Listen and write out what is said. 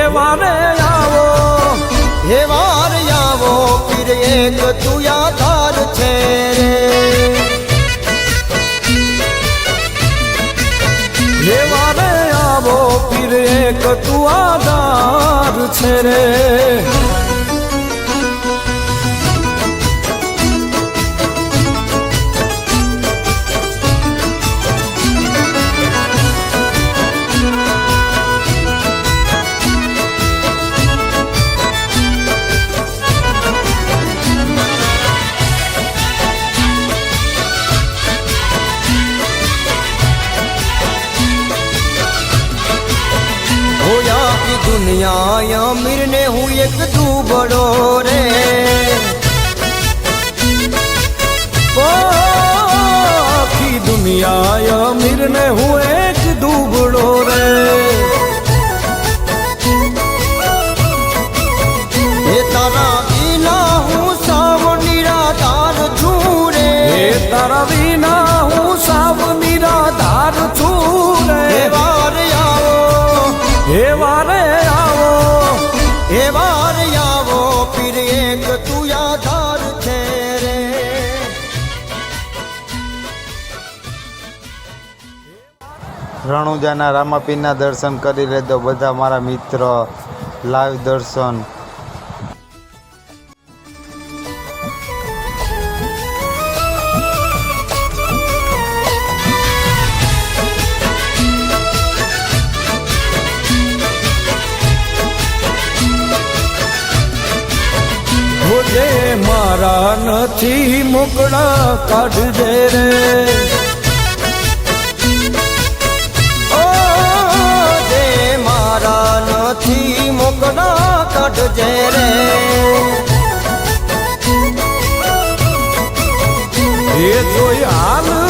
વારે આવો પીર એક તું યાદાર છે રે વારે આવો પીર એક તું આધાર છે રે दुनिया अमीर ने हूँ एक तू बड़ो रे की दुनिया अमीर ने हूँ एक दुबड़ो रे ये तारा बिना हूँ साव निराधार छू रे ये तारा बिना हूँ साव निराधार छू रे वारे आओ हे वारे आવો પીર એક તું યાદાર છે રે રણુજાના રામાપીરના દર્શન કરી લેજો બધા મારા મિત્ર લાઈવ દર્શન જે મારા નથી મોકળા કાઢજે રે ઓ જે મારા નથી મોકળા કાઢજે રે એ જોઈ હાલ